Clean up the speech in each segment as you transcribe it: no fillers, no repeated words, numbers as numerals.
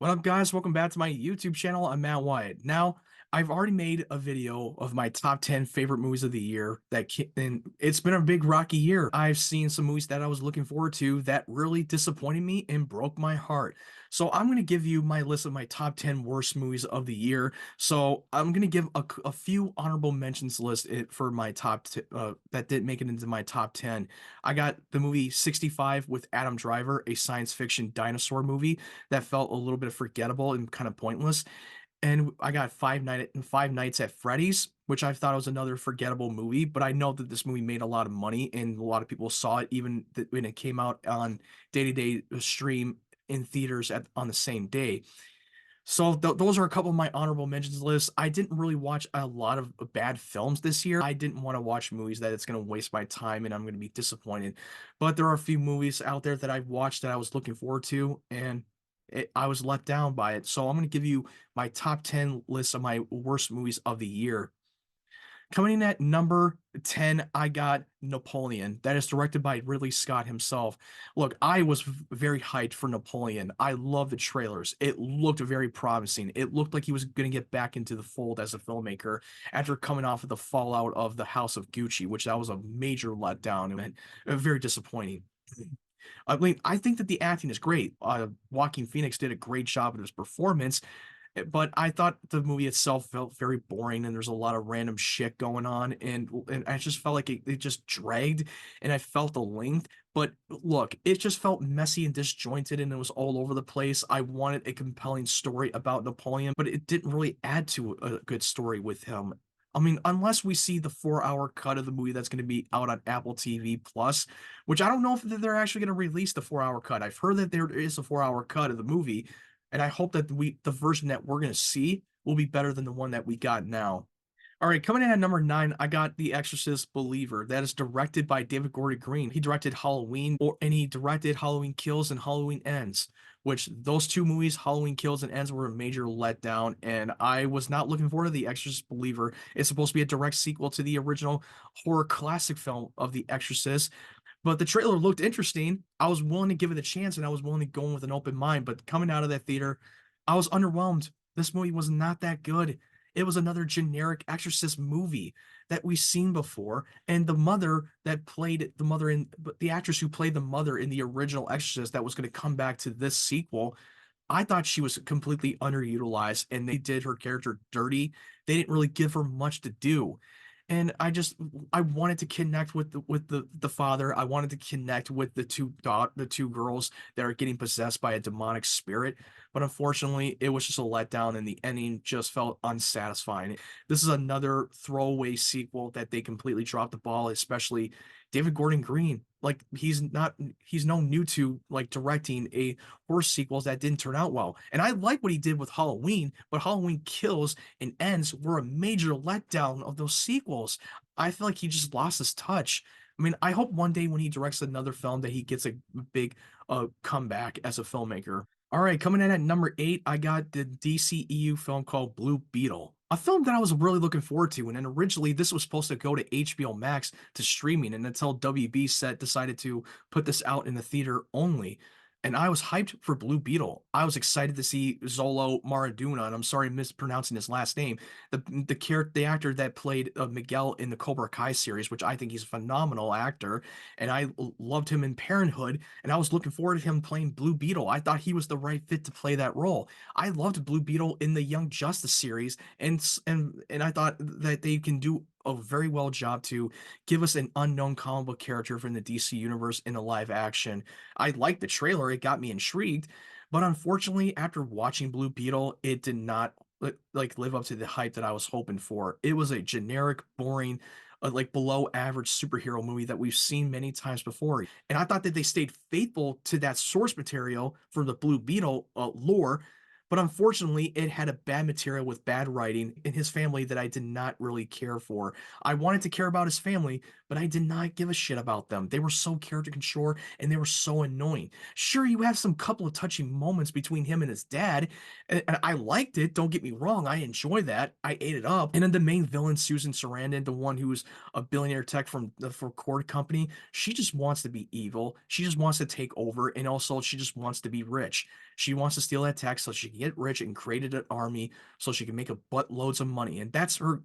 What up, guys? Welcome back to my YouTube channel. I'm Matt Wyatt. Now, I've already made a video of my top 10 favorite movies of the year and it's been a big rocky year. I've seen some movies that I was looking forward to that really disappointed me and broke my heart. So I'm going to give you my list of my top 10 worst movies of the year. So I'm going to give a few honorable mentions for my that didn't make it into my top 10. I got the movie 65 with Adam Driver, a science fiction dinosaur movie that felt a little bit forgettable and kind of pointless. And I got Five Nights at Freddy's, which I thought was another forgettable movie, but I know that this movie made a lot of money and a lot of people saw it even when it came out on day-to-day stream in theaters on the same day. So those are a couple of my honorable mentions lists. I didn't really watch a lot of bad films this year. I didn't want to watch movies that it's going to waste my time and I'm going to be disappointed. But there are a few movies out there that I've watched that I was looking forward to, and I was let down by it. So I'm going to give you my top 10 list of my worst movies of the year. Coming in at number 10, I got Napoleon. That is directed by Ridley Scott himself. Look, I was very hyped for Napoleon. I love the trailers. It looked very promising. It looked like he was going to get back into the fold as a filmmaker after coming off of the fallout of the House of Gucci, which that was a major letdown and very disappointing. I mean, I think that the acting is great. Joaquin Phoenix did a great job with his performance, but I thought the movie itself felt very boring and there's a lot of random shit going on and I just felt like it just dragged and I felt the length. But look, it just felt messy and disjointed and it was all over the place. I wanted a compelling story about Napoleon, but it didn't really add to a good story with him. I mean, unless we see the 4-hour cut of the movie that's going to be out on Apple TV Plus, which I don't know if they're actually going to release the 4-hour cut. I've heard that there is a 4-hour cut of the movie, and I hope that the version that we're going to see will be better than the one that we got now. All right, coming in at number 9, I got The Exorcist Believer. That is directed by David Gordon Green. He directed and he directed Halloween Kills and Halloween Ends, which those two movies, Halloween Kills and Ends, were a major letdown, and I was not looking forward to The Exorcist Believer. It's supposed to be a direct sequel to the original horror classic film of The Exorcist, but the trailer looked interesting. I was willing to give it a chance and I was willing to go in with an open mind. But coming out of that theater, I was underwhelmed. This movie was not that good. It was another generic Exorcist movie that we've seen before. And the mother that played the mother in the actress who played the mother in the original Exorcist that was going to come back to this sequel, I thought she was completely underutilized and they did her character dirty. They didn't really give her much to do. And I wanted to connect with the father. I wanted to connect with the two girls that are getting possessed by a demonic spirit. But unfortunately, it was just a letdown and the ending just felt unsatisfying. This is another throwaway sequel that they completely dropped the ball, especially David Gordon Green. Like he's no new to like directing a horror sequels that didn't turn out well. And I like what he did with Halloween, but Halloween Kills and Ends were a major letdown of those sequels. I feel like he just lost his touch. I mean, I hope one day when he directs another film that he gets a big comeback as a filmmaker. All right, coming in at number 8, I got the DCEU film called Blue Beetle, a film that I was really looking forward to. And then originally, this was supposed to go to HBO Max to streaming, and until WB set decided to put this out in the theater only. And I was hyped for Blue Beetle. I was excited to see Zolo Maraduna, and I'm sorry mispronouncing his last name, the actor that played Miguel in the Cobra Kai series, which I think he's a phenomenal actor, and I loved him in Parenthood, and I was looking forward to him playing Blue Beetle. I thought he was the right fit to play that role. I loved Blue Beetle in the Young Justice series, and I thought that they can do a very well job to give us an unknown comic book character from the DC universe in a live action. I liked the trailer, it got me intrigued, but unfortunately, after watching Blue Beetle, it did not like live up to the hype that I was hoping for. It was a generic, boring, like below average superhero movie that we've seen many times before. And I thought that they stayed faithful to that source material for the Blue Beetle lore, but unfortunately, it had a bad material with bad writing in his family that I did not really care for. I wanted to care about his family, but I did not give a shit about them. They were so character control and they were so annoying. Sure, you have some couple of touching moments between him and his dad, and I liked it. Don't get me wrong, I enjoy that. I ate it up. And then the main villain, Susan Sarandon, the one who's a billionaire tech from the Ford company, she just wants to be evil. She just wants to take over, and also she just wants to be rich. She wants to steal that tech so she can get rich and created an army so she can make a buttloads of money. And that's her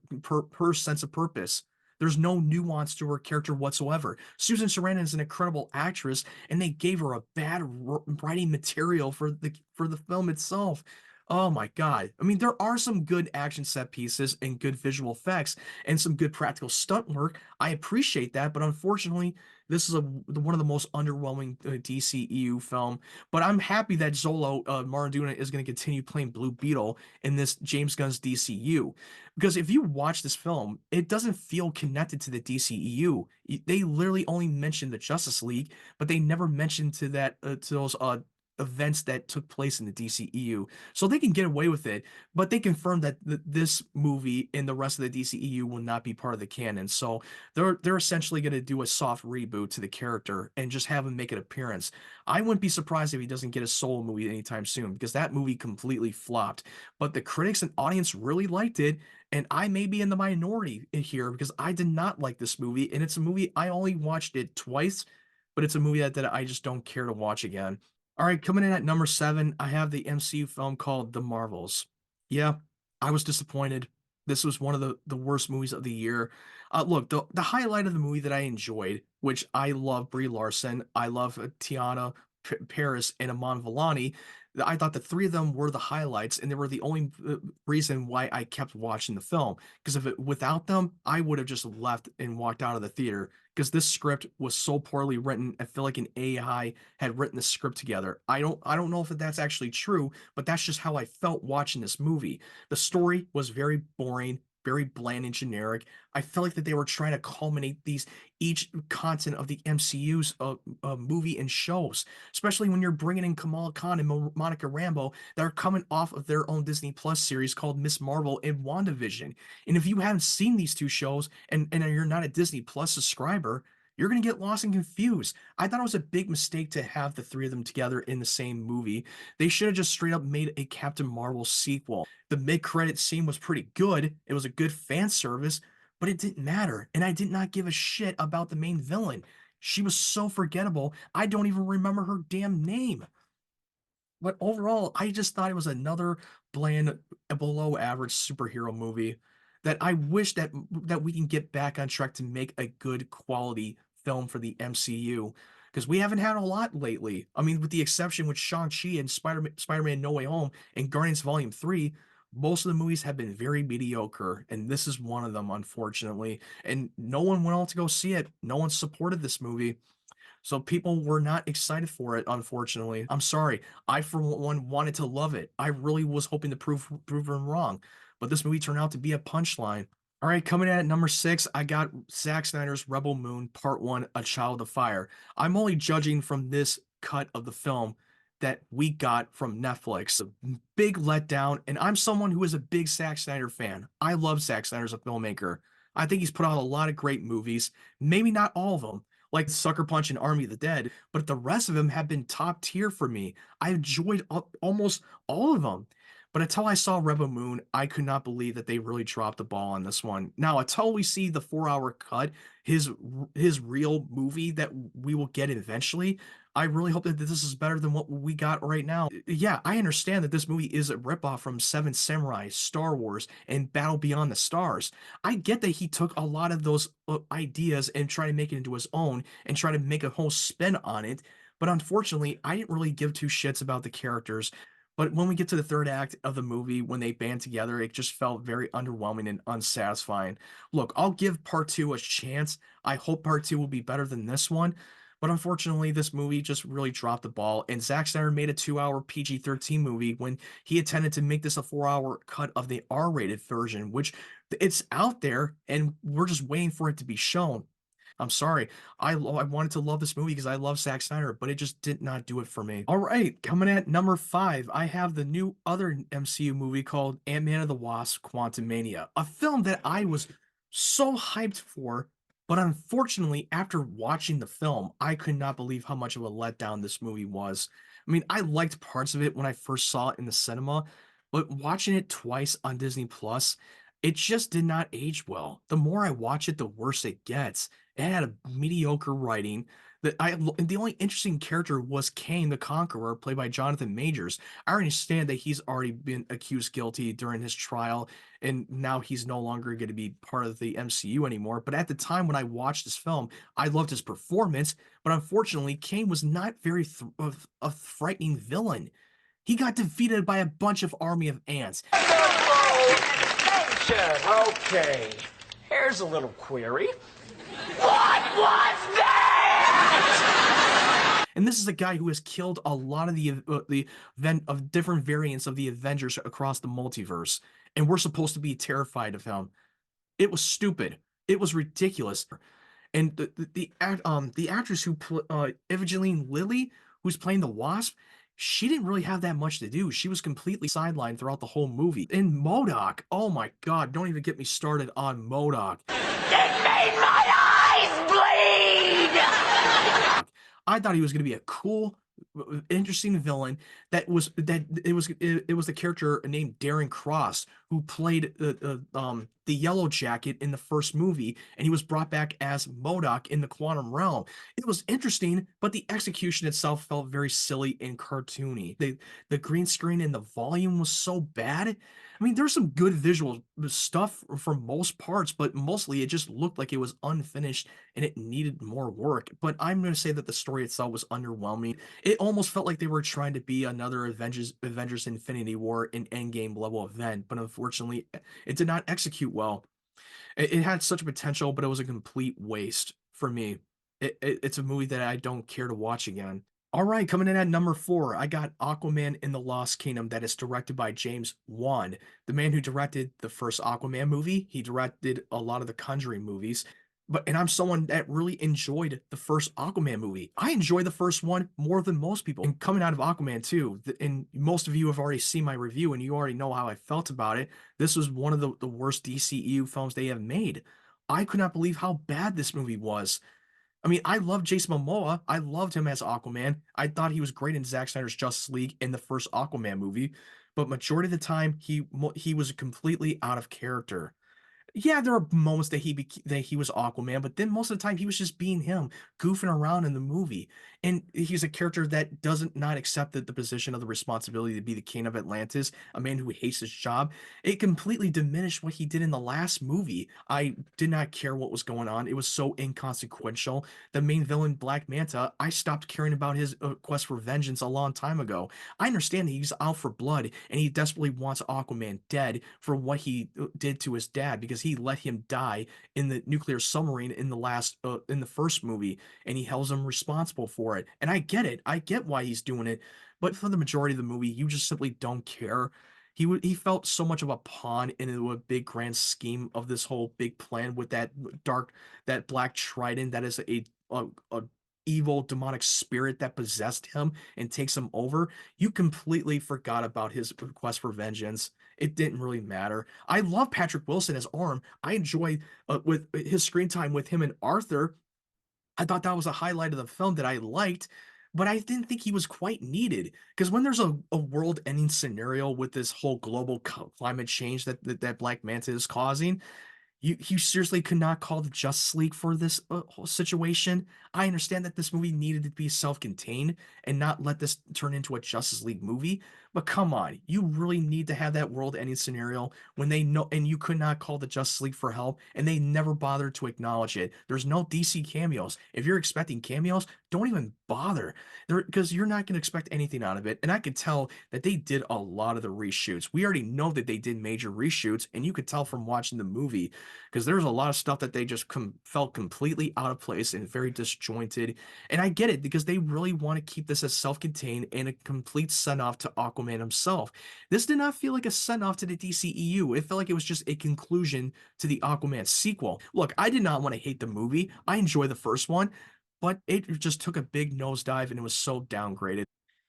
sense of purpose. There's no nuance to her character whatsoever. Susan Sarandon is an incredible actress, and they gave her a bad writing material for the film itself. Oh my God. I mean, there are some good action set pieces and good visual effects and some good practical stunt work. I appreciate that, but unfortunately, this is one of the most underwhelming DCEU film. But I'm happy that Zolo Maraduna is going to continue playing Blue Beetle in this James Gunn's DCU. Because if you watch this film, it doesn't feel connected to the DCEU. They literally only mention the Justice League, but they never mention to those events that took place in the DCEU. So they can get away with it, but they confirmed that this movie and the rest of the DCEU will not be part of the canon. So they're essentially going to do a soft reboot to the character and just have him make an appearance. I wouldn't be surprised if he doesn't get a solo movie anytime soon because that movie completely flopped. But the critics and audience really liked it, and I may be in the minority here because I did not like this movie, and it's a movie I only watched it twice, but it's a movie that I just don't care to watch again. All right, coming in at number seven, I have the MCU film called The Marvels. Yeah, I was disappointed. This was one of the worst movies of the year. Look, the highlight of the movie that I enjoyed, which I love Brie Larson, I love Tiana Paris, and Aman Vellani. I thought the three of them were the highlights, and they were the only reason why I kept watching the film. Because if without them, I would have just left and walked out of the theater. Because this script was so poorly written, I feel like an AI had written the script together. I don't know if that's actually true, but that's just how I felt watching this movie. The story was very boring, very bland and generic. I felt like that they were trying to culminate these each content of the MCU's movie and shows, especially when you're bringing in Kamala Khan and Monica Rambeau that are coming off of their own Disney Plus series called Miss Marvel and WandaVision. And if you haven't seen these two shows and you're not a Disney Plus subscriber, you're going to get lost and confused. I thought it was a big mistake to have the three of them together in the same movie. They should have just straight up made a Captain Marvel sequel. The mid-credit scene was pretty good. It was a good fan service, but it didn't matter. And I did not give a shit about the main villain. She was so forgettable. I don't even remember her damn name. But overall, I just thought it was another bland, below average superhero movie that I wish that we can get back on track to make a good quality film for the MCU because we haven't had a lot lately. I mean, with the exception with Shang-Chi and Spider-Man No Way Home and Guardians Volume 3, most of the movies have been very mediocre, and this is one of them, unfortunately. And no one went out to go see it. No one supported this movie. So people were not excited for it, unfortunately. I'm sorry. I, for one, wanted to love it. I really was hoping to prove them wrong. But this movie turned out to be a punchline. All right, coming in at number six, I got Zack Snyder's Rebel Moon Part 1, A Child of Fire. I'm only judging from this cut of the film that we got from Netflix. A big letdown, and I'm someone who is a big Zack Snyder fan. I love Zack Snyder as a filmmaker. I think he's put out a lot of great movies, maybe not all of them, like Sucker Punch and Army of the Dead, but the rest of them have been top tier for me. I enjoyed almost all of them. But until I saw Rebel Moon, I could not believe that they really dropped the ball on this one. Now, until we see the 4 hour cut, his his real movie that we will get eventually, I really hope that this is better than what we got right now. Yeah, I understand that this movie is a ripoff from Seven Samurai, Star Wars, and Battle Beyond the Stars. I get that he took a lot of those ideas and tried to make it into his own and try to make a whole spin on it. But unfortunately, I didn't really give two shits about the characters. But when we get to the third act of the movie, when they band together, it just felt very underwhelming and unsatisfying. Look, I'll give part two a chance. I hope part two will be better than this one. But unfortunately, this movie just really dropped the ball. And Zack Snyder made a 2 hour PG-13 movie when he intended to make this a 4 hour cut of the R-rated version, which it's out there and we're just waiting for it to be shown. I'm sorry. I wanted to love this movie because I love Zack Snyder, but it just did not do it for me. All right, coming at number five, I have the new other MCU movie called Ant-Man and the Wasp: Quantumania, a film that I was so hyped for, but unfortunately, after watching the film, I could not believe how much of a letdown this movie was. I mean, I liked parts of it when I first saw it in the cinema, but watching it twice on Disney Plus, it just did not age well. The more I watch it, the worse it gets. It had a mediocre writing. The only interesting character was Kane the Conqueror, played by Jonathan Majors. I understand that he's already been accused guilty during his trial, and now he's no longer going to be part of the MCU anymore. But at the time when I watched this film, I loved his performance. But unfortunately, Kane was not of a frightening villain. He got defeated by a bunch of army of ants. Okay, here's a little query. What was that? And this is a guy who has killed a lot of the event of different variants of the Avengers across the multiverse, and we're supposed to be terrified of him. It was stupid. It was ridiculous. And the actress who Evangeline Lilly, who's playing the Wasp, she didn't really have that much to do. She was completely sidelined throughout the whole movie. And MODOK, oh my God, don't even get me started on MODOK. It made my eyes bleed! I thought he was going to be a cool, interesting villain. It was the character named Darren Cross who played the Yellow Jacket in the first movie, and he was brought back as MODOK in the Quantum Realm. It was interesting, but the execution itself felt very silly and cartoony. The green screen and the volume was so bad. I mean, there's some good visual stuff for most parts, but mostly it just looked like it was unfinished and it needed more work. But I'm going to say that the story itself was underwhelming. It almost felt like they were trying to be another Avengers Infinity War and Endgame level event, but unfortunately, it did not execute well. It had such a potential, but it was a complete waste for me. It's a movie that I don't care to watch again. All right, coming in at number 4, I got Aquaman in the Lost Kingdom, that is directed by James Wan, the man who directed the first Aquaman movie. He directed a lot of the Conjuring movies. And I'm someone that really enjoyed the first Aquaman movie. I enjoy the first one more than most people. And coming out of Aquaman 2, and most of you have already seen my review and you already know how I felt about it. This was one of the worst DCEU films they have made. I could not believe how bad this movie was. I mean, I love Jason Momoa. I loved him as Aquaman. I thought he was great in Zack Snyder's Justice League in the first Aquaman movie, but majority of the time he was completely out of character. Yeah, there are moments that that he was Aquaman, but then most of the time he was just being him, goofing around in the movie. And he's a character that doesn't not accept the position of the responsibility to be the king of Atlantis, a man who hates his job. It completely diminished what he did in the last movie. I did not care what was going on. It was so inconsequential. The main villain, Black Manta, I stopped caring about his quest for vengeance a long time ago. I understand that he's out for blood and he desperately wants Aquaman dead for what he did to his dad, because he let him die in the nuclear submarine in the first movie, and he held him responsible for it. And I get it. I get why he's doing it. But for the majority of the movie, you just simply don't care. He felt so much of a pawn into a big grand scheme of this whole big plan with that black trident that is a evil demonic spirit that possessed him and takes him over. You completely forgot about his quest for vengeance. It didn't really matter. I love Patrick Wilson as Orm. I enjoy with his screen time with him and Arthur. I thought that was a highlight of the film that I liked, but I didn't think he was quite needed, because when there's a world-ending scenario with this whole global climate change that Black Manta is causing, you seriously could not call the Justice League for this whole situation. I understand that this movie needed to be self-contained and not let this turn into a Justice League movie, but come on, you really need to have that world-ending scenario when they know, and you could not call the Justice League for help, and they never bothered to acknowledge it. There's no DC cameos. If you're expecting cameos, don't even bother, because you're not going to expect anything out of it. And I could tell that they did a lot of the reshoots. We already know that they did major reshoots, and you could tell from watching the movie, because there's a lot of stuff that they just felt completely out of place and very disjointed. And I get it, because they really want to keep this as self-contained and a complete send-off to Aquaman himself. This did not feel like a send-off to the DCEU. It felt like it was just a conclusion to the Aquaman sequel. Look, I did not want to hate the movie. I enjoy the first one, but it just took a big nosedive and it was so downgraded.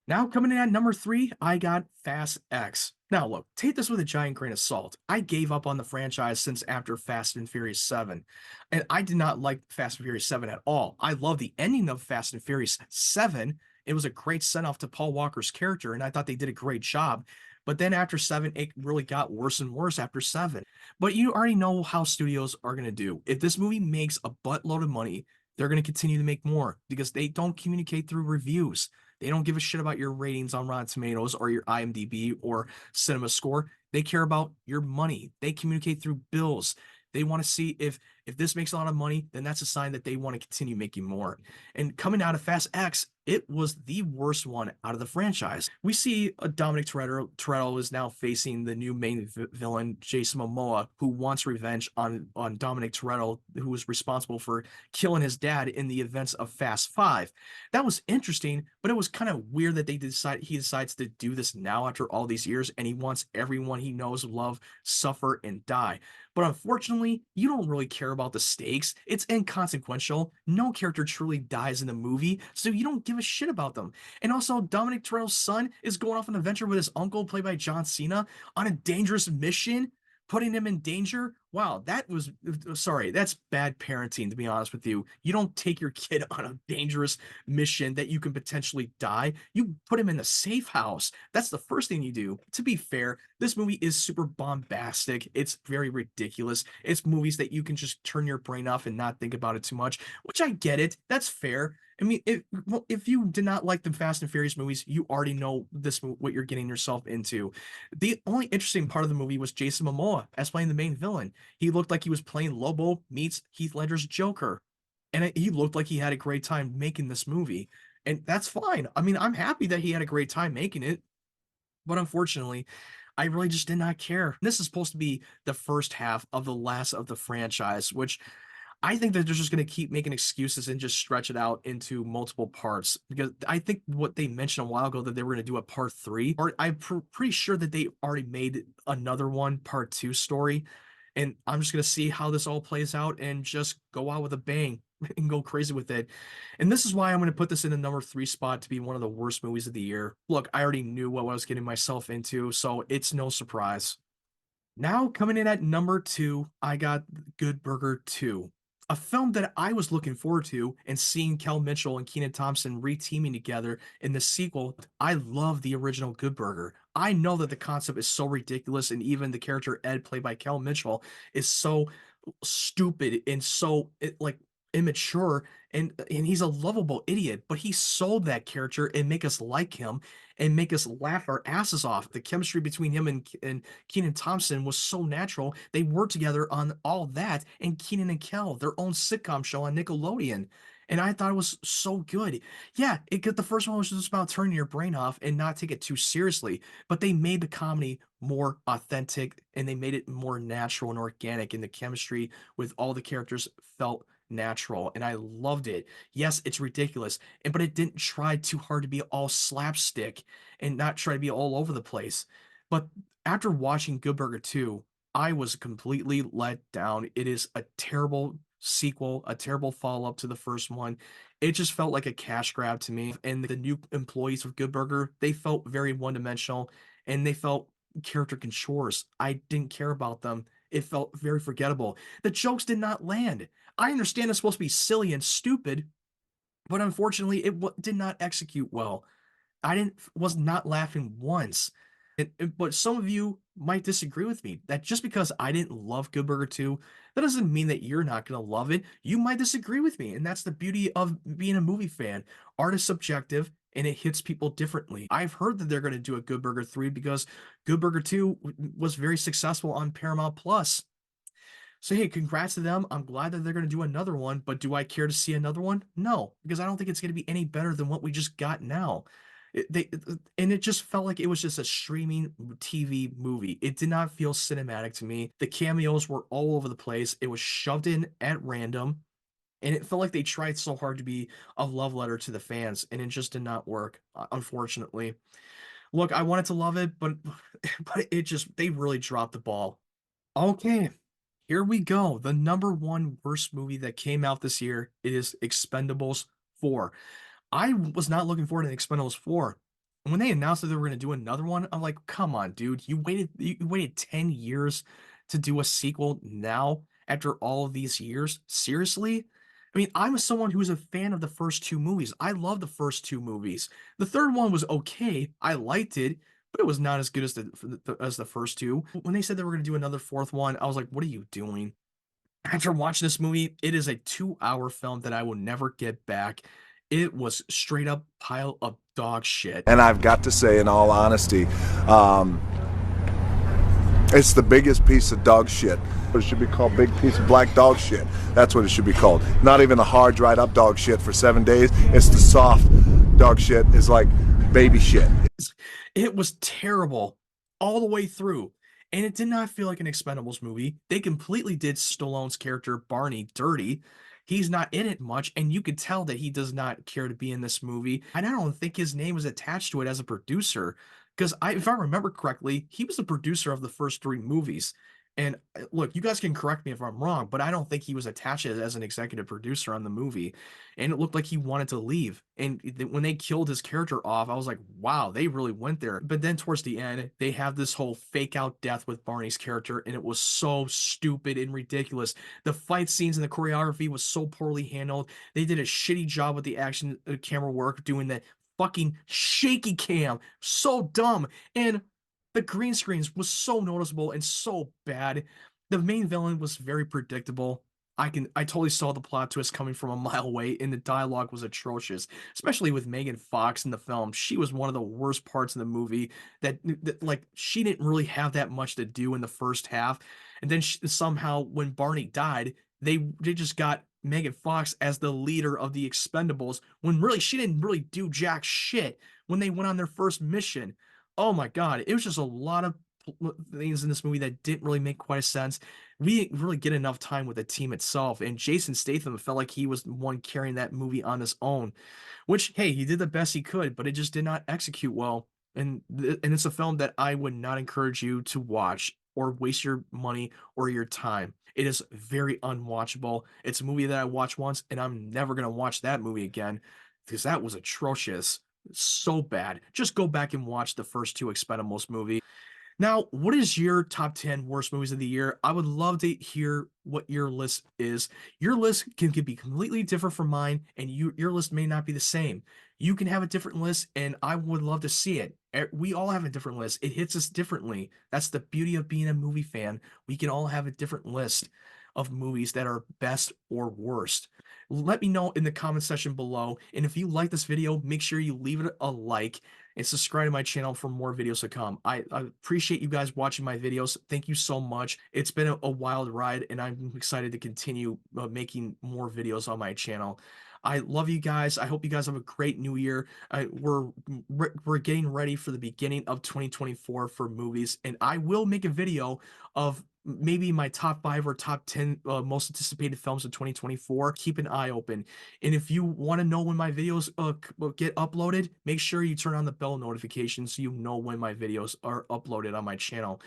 Now, coming in at number 3, I got Fast X. Now, look, take this with a giant grain of salt. I gave up on the franchise since after Fast and Furious 7, and I did not like Fast and Furious 7 at all. I love the ending of Fast and Furious 7. It was a great send-off to Paul Walker's character, and I thought they did a great job. But then after 7, it really got worse and worse after 7. But you already know how studios are going to do. If this movie makes a buttload of money, they're going to continue to make more because they don't communicate through reviews. They don't give a shit about your ratings on Rotten Tomatoes or your IMDb or Cinema Score. They care about your money. They communicate through bills. They want to see if this makes a lot of money, then that's a sign that they want to continue making more. And coming out of Fast X, it was the worst one out of the franchise. We see Dominic Toretto is now facing the new main villain, Jason Momoa, who wants revenge on Dominic Toretto, who was responsible for killing his dad in the events of Fast Five. That was interesting, but it was kind of weird that he decides to do this now after all these years, and he wants everyone he knows, love, suffer, and die. But unfortunately, you don't really care about the stakes. It's inconsequential. No character truly dies in the movie, so you don't give a shit about them. And also, Dominic Toretto's son is going off on an adventure with his uncle, played by John Cena, on a dangerous mission, putting him in danger. Wow, that was sorry, that's bad parenting, to be honest with you. You don't take your kid on a dangerous mission that you can potentially die. You put him in a safe house. That's the first thing you do. To be fair, this movie is super bombastic. It's very ridiculous. It's movies that you can just turn your brain off and not think about it too much, which I get it. That's fair. I mean, if you did not like the Fast and Furious movies, you already know what you're getting yourself into. The only interesting part of the movie was Jason Momoa as playing the main villain. He looked like he was playing Lobo meets Heath Ledger's Joker, and he looked like he had a great time making this movie, and that's fine. I mean, I'm happy that he had a great time making it, but unfortunately, I really just did not care. This is supposed to be the first half of the last of the franchise, which I think that they're just going to keep making excuses and just stretch it out into multiple parts because I think what they mentioned a while ago that they were going to do a part three, or I'm pretty sure that they already made another one, part two story. And I'm just going to see how this all plays out and just go out with a bang and go crazy with it. And this is why I'm going to put this in the number three spot to be one of the worst movies of the year. Look, I already knew what I was getting myself into, so it's no surprise. Now, coming in at number two, I got Good Burger 2, a film that I was looking forward to, and seeing Kel Mitchell and Kenan Thompson re-teaming together in the sequel. I love the original Good Burger. I know that the concept is so ridiculous, and even the character Ed, played by Kel Mitchell, is so stupid and so like immature, and he's a lovable idiot, but he sold that character and make us like him and make us laugh our asses off. The chemistry between him and Kenan Thompson was so natural. They worked together on All That and Kenan and Kel, their own sitcom show on Nickelodeon. And I thought it was so good. Yeah, the first one was just about turning your brain off and not take it too seriously, but they made the comedy more authentic and they made it more natural and organic, and the chemistry with all the characters felt natural, and I loved it. Yes, it's ridiculous, and but it didn't try too hard to be all slapstick and not try to be all over the place. But after watching Good Burger 2, I was completely let down. It is a terrible sequel, a terrible follow-up to the first one. It just felt like a cash grab to me. And the new employees of Good Burger, they felt very one-dimensional and they felt character chores. I didn't care about them. It felt very forgettable. The jokes did not land. I understand it's supposed to be silly and stupid, but unfortunately, it did not execute well. I didn't was not laughing once. But some of you might disagree with me that just because I didn't love Good Burger 2, that doesn't mean that you're not going to love it. You might disagree with me, and that's the beauty of being a movie fan. Art is subjective, and it hits people differently. I've heard that they're going to do a Good Burger 3 because Good Burger 2 was very successful on Paramount Plus. So hey, congrats to them. I'm glad that they're going to do another one, but do I care to see another one? No, because I don't think it's going to be any better than what we just got now. And it just felt like it was just a streaming TV movie. It did not feel cinematic to me. The cameos were all over the place. It was shoved in at random, and it felt like they tried so hard to be a love letter to the fans, and it just did not work, unfortunately. Look, I wanted to love it, but but it just they really dropped the ball. Okay, here we go. The number one worst movie that came out this year is Expendables 4. I was not looking forward to Expendables 4. And when they announced that they were going to do another one, I'm like, come on, dude. You waited 10 years to do a sequel now after all of these years? Seriously? I mean, I'm someone who's a fan of the first two movies. I love the first two movies. The third one was okay. I liked it, but it was not as good as the first two. When they said they were going to do another fourth one, I was like, what are you doing? After watching this movie, it is a 2-hour film that I will never get back. It was straight up pile of dog shit. And I've got to say, in all honesty, it's the biggest piece of dog shit. It should be called big piece of black dog shit. That's what it should be called. Not even the hard, dried up dog shit for 7 days. It's the soft dog shit. It's like baby shit. It was terrible all the way through. And it did not feel like an Expendables movie. They completely did Stallone's character, Barney, dirty. He's not in it much, and you could tell that he does not care to be in this movie. And I don't think his name was attached to it as a producer, because if I remember correctly, he was the producer of the first 3 movies. And look, you guys can correct me if I'm wrong, but I don't think he was attached as an executive producer on the movie. And it looked like he wanted to leave. And when they killed his character off, I was like, wow, they really went there. But then towards the end, they have this whole fake out death with Barney's character, and it was so stupid and ridiculous. The fight scenes and the choreography was so poorly handled. They did a shitty job with the action camera work, doing that fucking shaky cam. So dumb. And the green screens was so noticeable and so bad. The main villain was very predictable. I totally saw the plot twist coming from a mile away, and the dialogue was atrocious, especially with Megan Fox in the film. She was one of the worst parts in the movie. That like she didn't really have that much to do in the first half, and then somehow when Barney died, they just got Megan Fox as the leader of the Expendables when really she didn't really do jack shit when they went on their first mission. Oh my god, it was just a lot of things in this movie that didn't really make quite a sense. We didn't really get enough time with the team itself, and Jason Statham felt like he was the one carrying that movie on his own, which, hey, he did the best he could, but it just did not execute well. And it's a film that I would not encourage you to watch or waste your money or your time. It is very unwatchable. It's a movie that I watched once, and I'm never gonna watch that movie again because that was atrocious. So bad. Just go back and watch the first 2 Expendables movie. Now, what is your top 10 worst movies of the year? I would love to hear what your list is. Your list can be completely different from mine, and your list may not be the same. You can have a different list, and I would love to see it. We all have a different list. It hits us differently. That's the beauty of being a movie fan. We can all have a different list of movies that are best or worst. Let me know in the comment section below. And if you like this video, make sure you leave it a like and subscribe to my channel for more videos to come. I appreciate you guys watching my videos. Thank you so much. It's been a wild ride, and I'm excited to continue making more videos on my channel. I love you guys. I hope you guys have a great new year. We're getting ready for the beginning of 2024 for movies, and I will make a video of maybe my top 5 or top 10 most anticipated films of 2024. Keep an eye open. And if you want to know when my videos get uploaded, make sure you turn on the bell notification so you know when my videos are uploaded on my channel.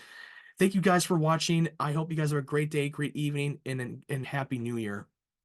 Thank you guys for watching. I hope you guys have a great day, great evening, and happy new year.